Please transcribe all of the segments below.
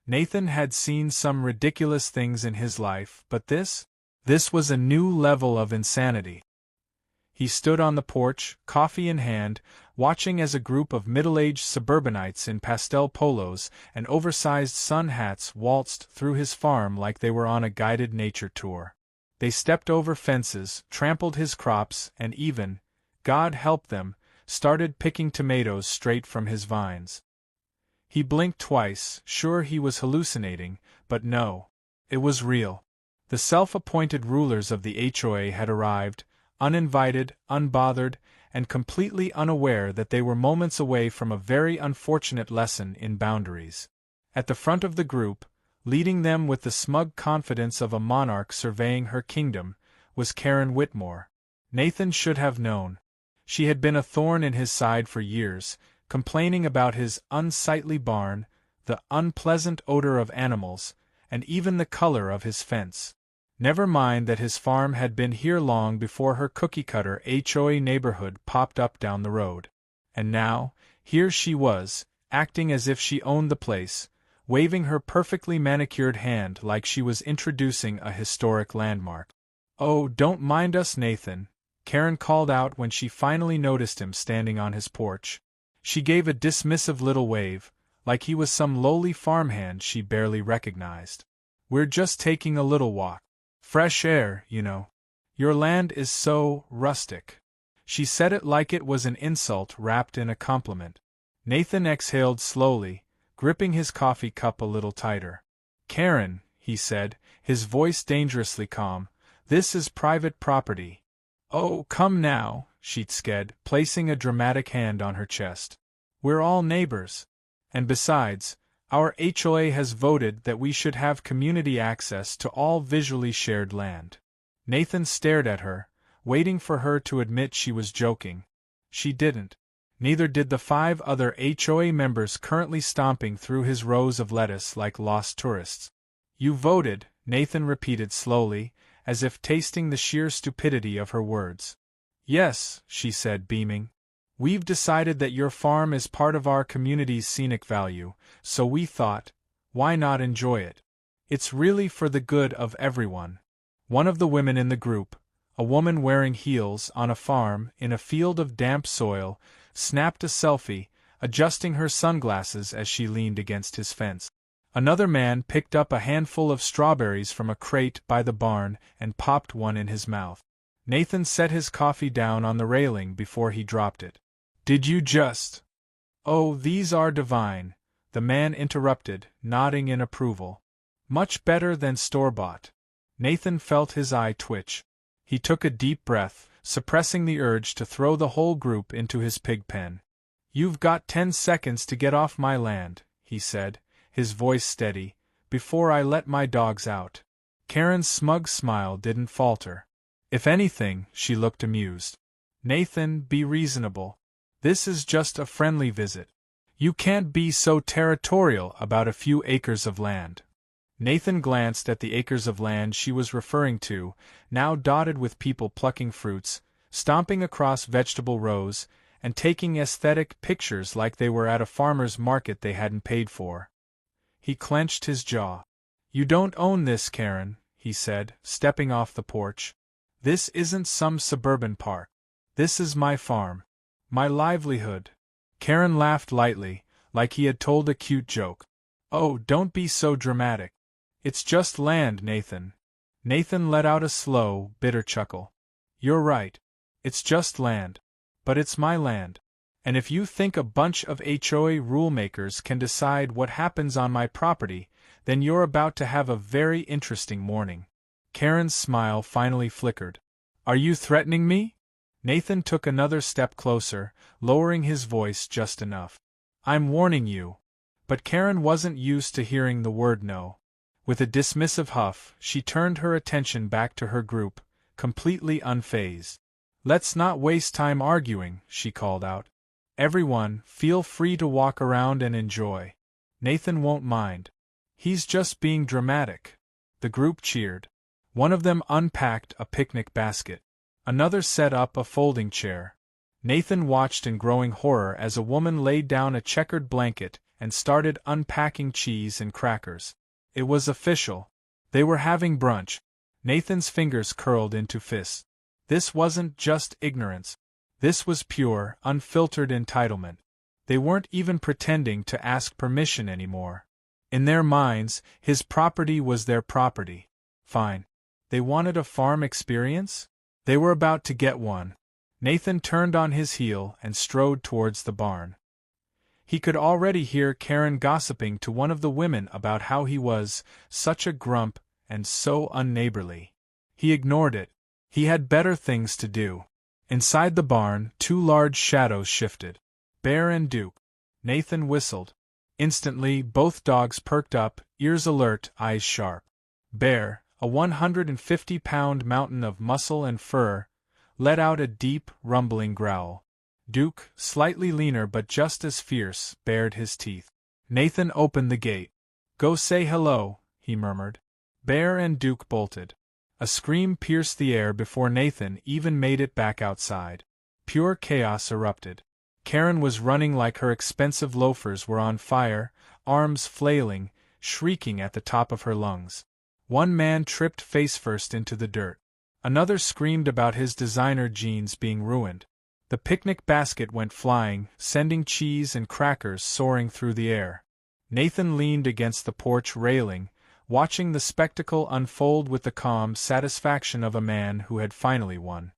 Nathan had seen some ridiculous things in his life, but this was a new level of insanity. He stood on the porch, coffee in hand, watching as a group of middle-aged suburbanites in pastel polos and oversized sun hats waltzed through his farm like they were on a guided nature tour. They stepped over fences, trampled his crops, and even, God help them, started picking tomatoes straight from his vines. He blinked twice, sure he was hallucinating, but no. It was real. The self-appointed rulers of the HOA had arrived, uninvited, unbothered, and completely unaware that they were moments away from a very unfortunate lesson in boundaries. At the front of the group, leading them with the smug confidence of a monarch surveying her kingdom, was Karen Whitmore. Nathan should have known. She had been a thorn in his side for years, complaining about his unsightly barn, the unpleasant odor of animals, and even the color of his fence. Never mind that his farm had been here long before her cookie-cutter HOA neighborhood popped up down the road. And now, here she was, acting as if she owned the place, waving her perfectly manicured hand like she was introducing a historic landmark. "Oh, don't mind us, Nathan," Karen called out when she finally noticed him standing on his porch. She gave a dismissive little wave, like he was some lowly farmhand she barely recognized. "We're just taking a little walk. Fresh air, you know. Your land is so rustic." She said it like it was an insult wrapped in a compliment. Nathan exhaled slowly, gripping his coffee cup a little tighter. "Karen," he said, his voice dangerously calm, "this is private property." "Oh, come now," she said, placing a dramatic hand on her chest. "We're all neighbors. And besides, our HOA has voted that we should have community access to all visually shared land." Nathan stared at her, waiting for her to admit she was joking. She didn't. Neither did the 5 other HOA members currently stomping through his rows of lettuce like lost tourists. "You voted," Nathan repeated slowly, as if tasting the sheer stupidity of her words. "Yes," she said, beaming. "We've decided that your farm is part of our community's scenic value, so we thought, why not enjoy it? It's really for the good of everyone." One of the women in the group, a woman wearing heels on a farm in a field of damp soil, snapped a selfie, adjusting her sunglasses as she leaned against his fence. Another man picked up a handful of strawberries from a crate by the barn and popped one in his mouth. Nathan set his coffee down on the railing before he dropped it. "Did you just—" "Oh, these are divine," the man interrupted, nodding in approval. "Much better than store-bought." Nathan felt his eye twitch. He took a deep breath, suppressing the urge to throw the whole group into his pig pen. "You've got 10 seconds to get off my land," he said, his voice steady, "before I let my dogs out." Karen's smug smile didn't falter. If anything, she looked amused. "Nathan, be reasonable. This is just a friendly visit. You can't be so territorial about a few acres of land." Nathan glanced at the acres of land she was referring to, now dotted with people plucking fruits, stomping across vegetable rows, and taking aesthetic pictures like they were at a farmer's market they hadn't paid for. He clenched his jaw. "You don't own this, Karen," he said, stepping off the porch. "This isn't some suburban park. This is my farm. My livelihood." Karen laughed lightly, like he had told a cute joke. "Oh, don't be so dramatic. It's just land, Nathan." Nathan let out a slow, bitter chuckle. "You're right. It's just land. But it's my land. And if you think a bunch of HOA rulemakers can decide what happens on my property, then you're about to have a very interesting morning." Karen's smile finally flickered. "Are you threatening me?" Nathan took another step closer, lowering his voice just enough. "I'm warning you." But Karen wasn't used to hearing the word no. With a dismissive huff, she turned her attention back to her group, completely unfazed. "Let's not waste time arguing," she called out. "Everyone, feel free to walk around and enjoy. Nathan won't mind. He's just being dramatic." The group cheered. One of them unpacked a picnic basket. Another set up a folding chair. Nathan watched in growing horror as a woman laid down a checkered blanket and started unpacking cheese and crackers. It was official. They were having brunch. Nathan's fingers curled into fists. This wasn't just ignorance. This was pure, unfiltered entitlement. They weren't even pretending to ask permission anymore. In their minds, his property was their property. Fine. They wanted a farm experience? They were about to get one. Nathan turned on his heel and strode towards the barn. He could already hear Karen gossiping to one of the women about how he was such a grump and so unneighborly. He ignored it. He had better things to do. Inside the barn, two large shadows shifted. Bear and Duke. Nathan whistled. Instantly, both dogs perked up, ears alert, eyes sharp. Bear, a 150-pound mountain of muscle and fur, let out a deep, rumbling growl. Duke, slightly leaner but just as fierce, bared his teeth. Nathan opened the gate. "Go say hello," he murmured. Bear and Duke bolted. A scream pierced the air before Nathan even made it back outside. Pure chaos erupted. Karen was running like her expensive loafers were on fire, arms flailing, shrieking at the top of her lungs. One man tripped face-first into the dirt. Another screamed about his designer jeans being ruined. The picnic basket went flying, sending cheese and crackers soaring through the air. Nathan leaned against the porch railing, watching the spectacle unfold with the calm satisfaction of a man who had finally won.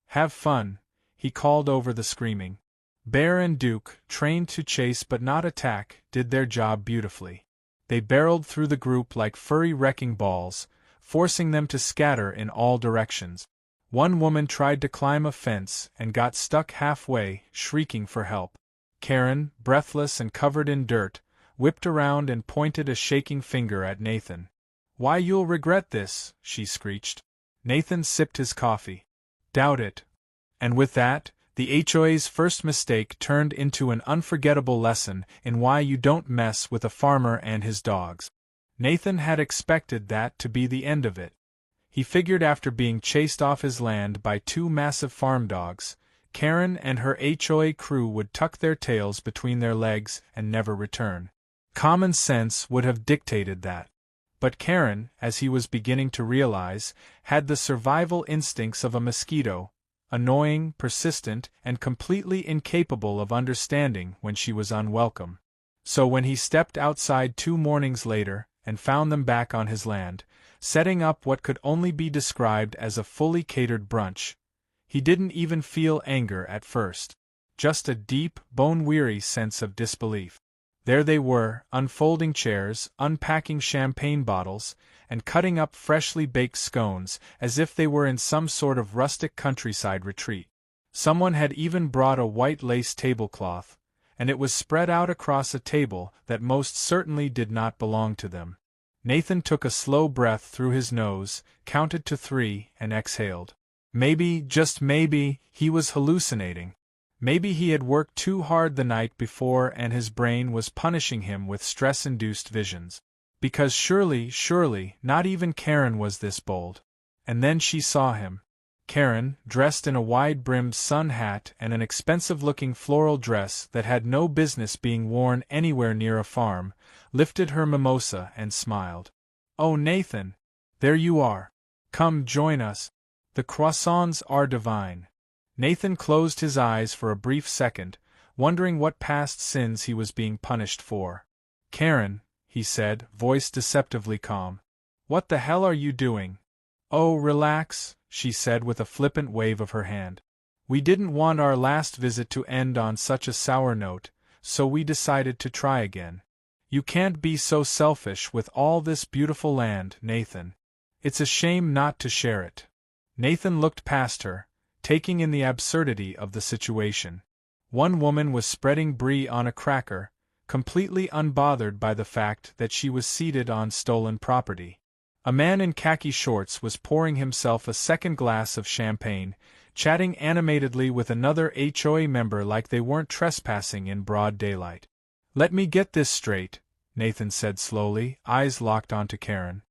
"Have fun," he called over the screaming. Bear and Duke, trained to chase but not attack, did their job beautifully. They barreled through the group like furry wrecking balls, forcing them to scatter in all directions. One woman tried to climb a fence and got stuck halfway, shrieking for help. Karen, breathless and covered in dirt, whipped around and pointed a shaking finger at Nathan. "Why, you'll regret this," she screeched. Nathan sipped his coffee. "Doubt it." And with that, the HOA's first mistake turned into an unforgettable lesson in why you don't mess with a farmer and his dogs. Nathan had expected that to be the end of it. He figured after being chased off his land by two massive farm dogs, Karen and her HOA crew would tuck their tails between their legs and never return. Common sense would have dictated that. But Karen, as he was beginning to realize, had the survival instincts of a mosquito, annoying, persistent, and completely incapable of understanding when she was unwelcome. So when he stepped outside 2 mornings later, and found them back on his land, setting up what could only be described as a fully catered brunch, he didn't even feel anger at first. Just a deep, bone-weary sense of disbelief. There they were, unfolding chairs, unpacking champagne bottles, and cutting up freshly baked scones, as if they were in some sort of rustic countryside retreat. Someone had even brought a white lace tablecloth, and it was spread out across a table that most certainly did not belong to them. Nathan took a slow breath through his nose, counted to 3, and exhaled. Maybe, just maybe, he was hallucinating. Maybe he had worked too hard the night before and his brain was punishing him with stress-induced visions. Because surely, not even Karen was this bold. And then she saw him. Karen, dressed in a wide-brimmed sun hat and an expensive-looking floral dress that had no business being worn anywhere near a farm, lifted her mimosa and smiled. "Oh, Nathan! There you are. Come join us. The croissants are divine." Nathan closed his eyes for a brief second, wondering what past sins he was being punished for. "Karen," he said, voice deceptively calm. "What the hell are you doing?" "Oh, relax," she said with a flippant wave of her hand. "We didn't want our last visit to end on such a sour note, so we decided to try again. You can't be so selfish with all this beautiful land, Nathan. It's a shame not to share it." Nathan looked past her, taking in the absurdity of the situation. One woman was spreading brie on a cracker, completely unbothered by the fact that she was seated on stolen property. A man in khaki shorts was pouring himself a second glass of champagne, chatting animatedly with another HOA member like they weren't trespassing in broad daylight. "Let me get this straight," Nathan said slowly, eyes locked onto Karen.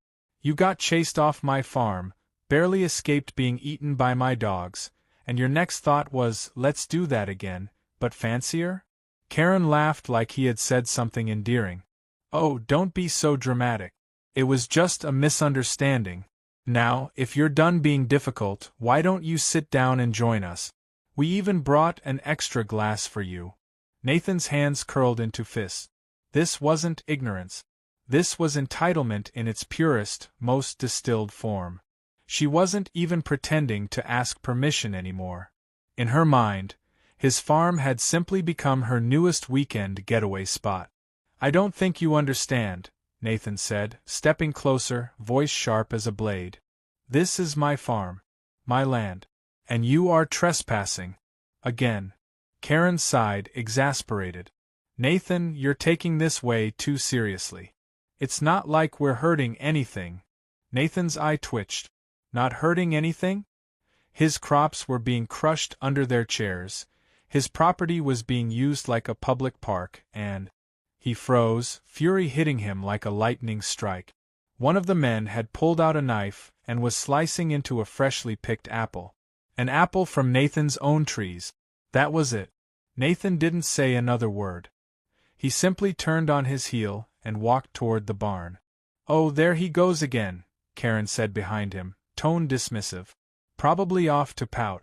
"You got chased off my farm, barely escaped being eaten by my dogs, and your next thought was, let's do that again, but fancier? Karen laughed like he had said something endearing. Oh, don't be so dramatic. It was just a misunderstanding. Now, if you're done being difficult, why don't you sit down and join us? We even brought an extra glass for you. Nathan's hands curled into fists. This wasn't ignorance. This was entitlement in its purest, most distilled form. She wasn't even pretending to ask permission anymore. In her mind, his farm had simply become her newest weekend getaway spot. I don't think you understand, Nathan said, stepping closer, voice sharp as a blade. This is my farm. My land. And you are trespassing. Again. Karen sighed, exasperated. Nathan, you're taking this way too seriously. It's not like we're hurting anything. Nathan's eye twitched. Not hurting anything? His crops were being crushed under their chairs, his property was being used like a public park, and… He froze, fury hitting him like a lightning strike. One of the men had pulled out a knife and was slicing into a freshly picked apple. An apple from Nathan's own trees. That was it. Nathan didn't say another word. He simply turned on his heel and walked toward the barn. Oh, there he goes again, Karen said behind him, tone dismissive. Probably off to pout.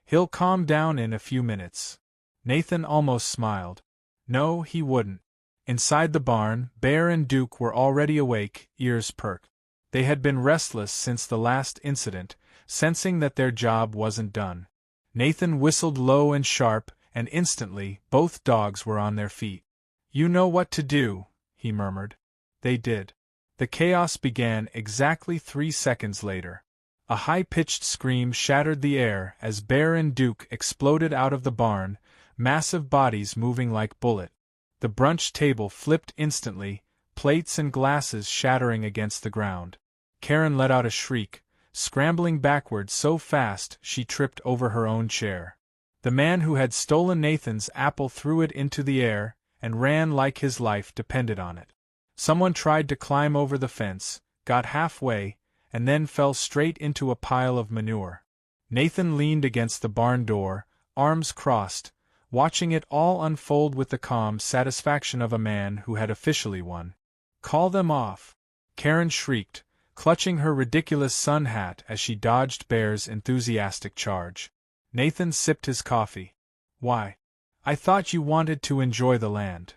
He'll calm down in a few minutes. Nathan almost smiled. No, he wouldn't. Inside the barn, Bear and Duke were already awake, ears perked. They had been restless since the last incident, sensing that their job wasn't done. Nathan whistled low and sharp, and instantly, both dogs were on their feet. You know what to do, he murmured. They did. The chaos began exactly 3 seconds later. A high-pitched scream shattered the air as Bear and Duke exploded out of the barn, massive bodies moving like bullets. The brunch table flipped instantly, plates and glasses shattering against the ground. Karen let out a shriek, scrambling backward so fast she tripped over her own chair. The man who had stolen Nathan's apple threw it into the air and ran like his life depended on it. Someone tried to climb over the fence, got halfway, and then fell straight into a pile of manure. Nathan leaned against the barn door, arms crossed, watching it all unfold with the calm satisfaction of a man who had officially won. Call them off! Karen shrieked, clutching her ridiculous sun hat as she dodged Bear's enthusiastic charge. Nathan sipped his coffee. Why? I thought you wanted to enjoy the land.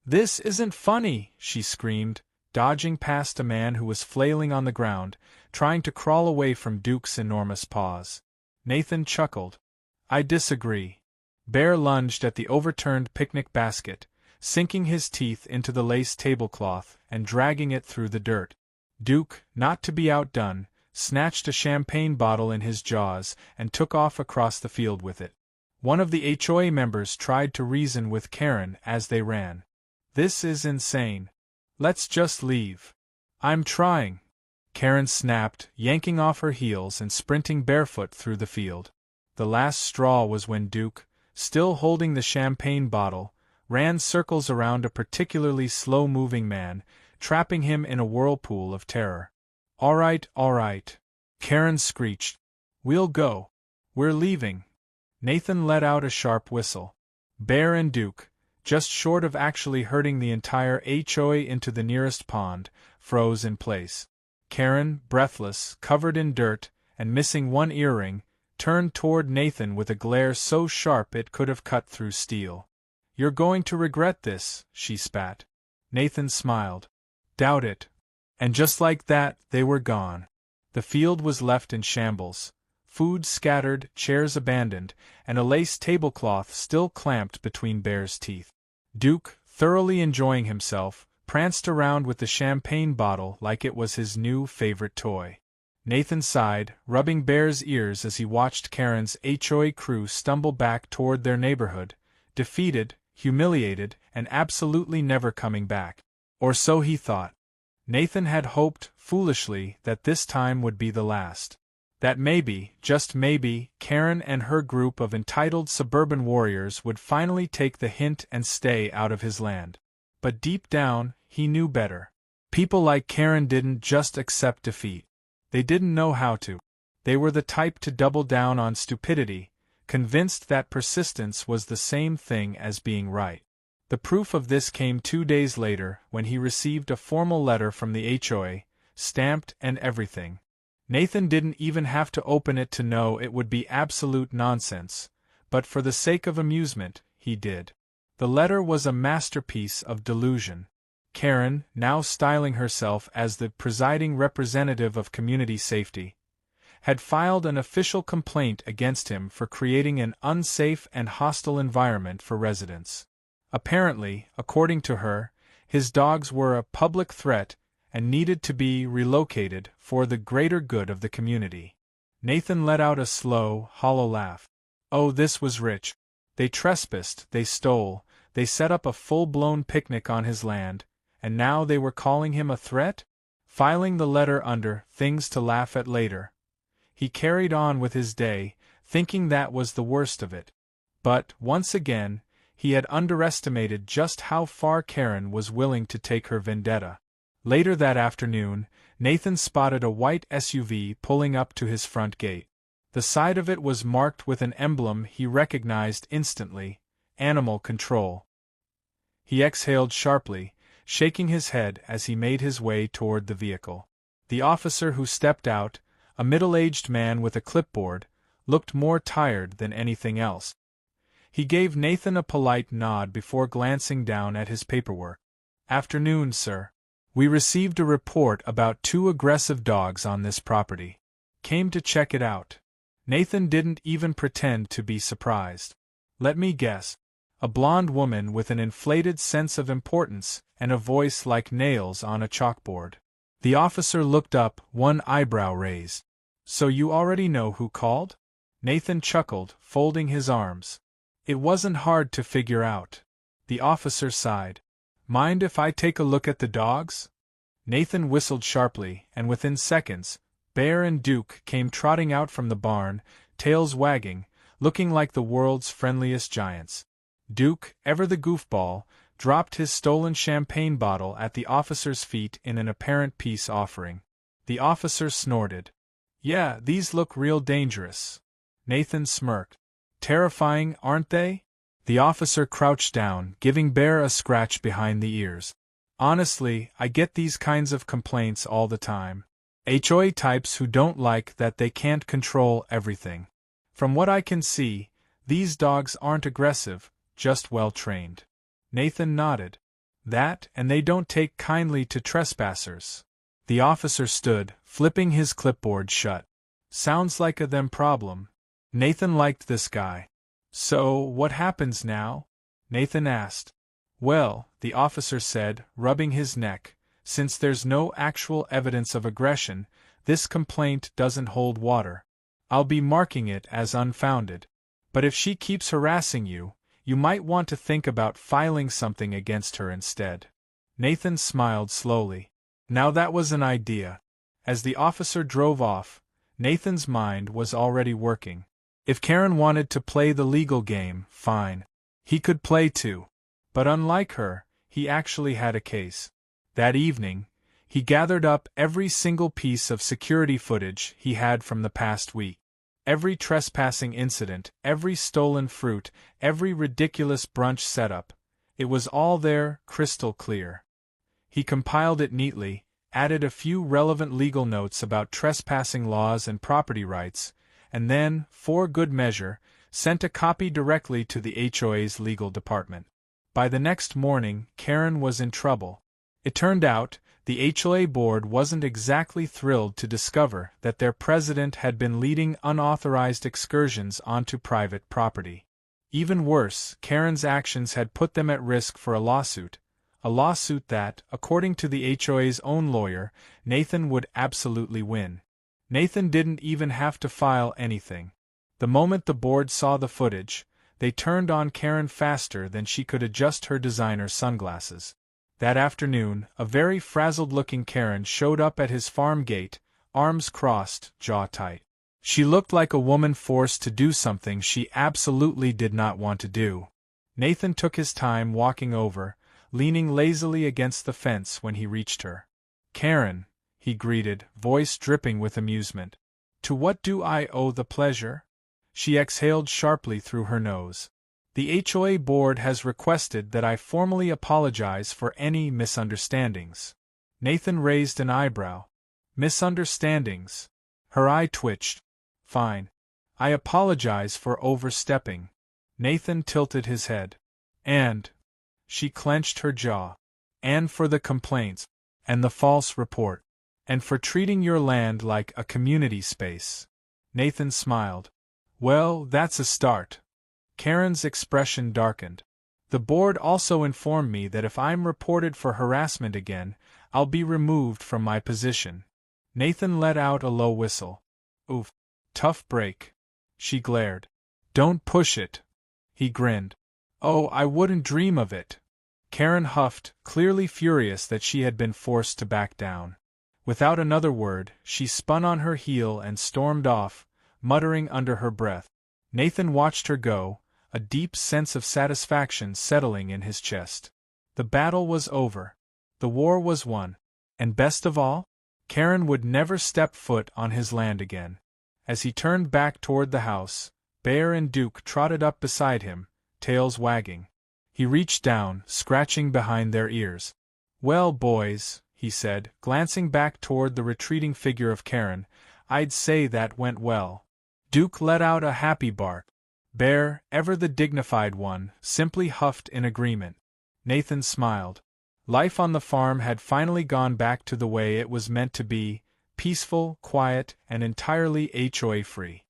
This isn't funny, she screamed, dodging past a man who was flailing on the ground, trying to crawl away from Duke's enormous paws. Nathan chuckled. I disagree. Bear lunged at the overturned picnic basket, sinking his teeth into the lace tablecloth and dragging it through the dirt. Duke, not to be outdone, snatched a champagne bottle in his jaws and took off across the field with it. One of the HOA members tried to reason with Karen as they ran. This is insane. Let's just leave. I'm trying. Karen snapped, yanking off her heels and sprinting barefoot through the field. The last straw was when Duke, still holding the champagne bottle, ran circles around a particularly slow-moving man, trapping him in a whirlpool of terror. All right, Karen screeched. We'll go. We're leaving. Nathan let out a sharp whistle. Bear and Duke, just short of actually herding the entire HOA into the nearest pond, froze in place. Karen, breathless, covered in dirt, and missing one earring, turned toward Nathan with a glare so sharp it could have cut through steel. You're going to regret this, she spat. Nathan smiled. Doubt it. And just like that, they were gone. The field was left in shambles. Food scattered, chairs abandoned, and a lace tablecloth still clamped between Bear's teeth. Duke, thoroughly enjoying himself, pranced around with the champagne bottle like it was his new favorite toy. Nathan sighed, rubbing Bear's ears as he watched Karen's HOA crew stumble back toward their neighborhood, defeated, humiliated, and absolutely never coming back. Or so he thought. Nathan had hoped, foolishly, that this time would be the last. That maybe, just maybe, Karen and her group of entitled suburban warriors would finally take the hint and stay out of his land. But deep down, he knew better. People like Karen didn't just accept defeat. They didn't know how to. They were the type to double down on stupidity, convinced that persistence was the same thing as being right. The proof of this came 2 days later when he received a formal letter from the HOA, stamped and everything. Nathan didn't even have to open it to know it would be absolute nonsense, but for the sake of amusement, he did. The letter was a masterpiece of delusion. Karen, now styling herself as the presiding representative of community safety, had filed an official complaint against him for creating an unsafe and hostile environment for residents. Apparently, according to her, his dogs were a public threat and needed to be relocated for the greater good of the community. Nathan let out a slow, hollow laugh. Oh, this was rich. They trespassed, they stole, they set up a full-blown picnic on his land, and now they were calling him a threat? Filing the letter under things to laugh at later, he carried on with his day, thinking that was the worst of it. But, once again, he had underestimated just how far Karen was willing to take her vendetta. Later that afternoon, Nathan spotted a white SUV pulling up to his front gate. The side of it was marked with an emblem he recognized instantly: Animal Control. He exhaled sharply, shaking his head as he made his way toward the vehicle. The officer who stepped out, a middle-aged man with a clipboard, looked more tired than anything else. He gave Nathan a polite nod before glancing down at his paperwork. "Afternoon, sir. We received a report about 2 aggressive dogs on this property. Came to check it out." Nathan didn't even pretend to be surprised. "Let me guess. A blonde woman with an inflated sense of importance and a voice like nails on a chalkboard." The officer looked up, one eyebrow raised. "So you already know who called?" Nathan chuckled, folding his arms. "It wasn't hard to figure out." The officer sighed. "Mind if I take a look at the dogs?" Nathan whistled sharply, and within seconds, Bear and Duke came trotting out from the barn, tails wagging, looking like the world's friendliest giants. Duke, ever the goofball, dropped his stolen champagne bottle at the officer's feet in an apparent peace offering. The officer snorted. "Yeah, these look real dangerous." Nathan smirked. "Terrifying, aren't they?" The officer crouched down, giving Bear a scratch behind the ears. "Honestly, I get these kinds of complaints all the time. HOA types who don't like that they can't control everything. From what I can see, these dogs aren't aggressive, just well-trained." Nathan nodded. "That, and they don't take kindly to trespassers." The officer stood, flipping his clipboard shut. "Sounds like a them problem." Nathan liked this guy. "So, what happens now?" Nathan asked. "Well," the officer said, rubbing his neck, "since there's no actual evidence of aggression, this complaint doesn't hold water. I'll be marking it as unfounded. But if she keeps harassing you, you might want to think about filing something against her instead." Nathan smiled slowly. Now that was an idea. As the officer drove off, Nathan's mind was already working. If Karen wanted to play the legal game, fine. He could play too. But unlike her, he actually had a case. That evening, he gathered up every single piece of security footage he had from the past week. Every trespassing incident, every stolen fruit, every ridiculous brunch setup. It was all there, crystal clear. He compiled it neatly, added a few relevant legal notes about trespassing laws and property rights, and then, for good measure, sent a copy directly to the HOA's legal department. By the next morning, Karen was in trouble. It turned out, the HOA board wasn't exactly thrilled to discover that their president had been leading unauthorized excursions onto private property. Even worse, Karen's actions had put them at risk for a lawsuit that, according to the HOA's own lawyer, Nathan would absolutely win. Nathan didn't even have to file anything. The moment the board saw the footage, they turned on Karen faster than she could adjust her designer sunglasses. That afternoon, a very frazzled-looking Karen showed up at his farm gate, arms crossed, jaw tight. She looked like a woman forced to do something she absolutely did not want to do. Nathan took his time walking over, leaning lazily against the fence when he reached her. "Karen," he greeted, voice dripping with amusement. "To what do I owe the pleasure?" She exhaled sharply through her nose. The HOA board has requested that I formally apologize for any misunderstandings. Nathan raised an eyebrow. Misunderstandings. Her eye twitched. Fine. I apologize for overstepping. Nathan tilted his head. And. She clenched her jaw. And for the complaints. And the false report. And for treating your land like a community space. Nathan smiled. Well, that's a start. Karen's expression darkened. The board also informed me that if I'm reported for harassment again, I'll be removed from my position. Nathan let out a low whistle. Oof. Tough break. She glared. Don't push it. He grinned. Oh, I wouldn't dream of it. Karen huffed, clearly furious that she had been forced to back down. Without another word, she spun on her heel and stormed off, muttering under her breath. Nathan watched her go, a deep sense of satisfaction settling in his chest. The battle was over. The war was won. And best of all, Karen would never step foot on his land again. As he turned back toward the house, Bear and Duke trotted up beside him, tails wagging. He reached down, scratching behind their ears. Well, boys, he said, glancing back toward the retreating figure of Karen, I'd say that went well. Duke let out a happy bark. Bear, ever the dignified one, simply huffed in agreement. Nathan smiled. Life on the farm had finally gone back to the way it was meant to be, peaceful, quiet, and entirely HOA-free.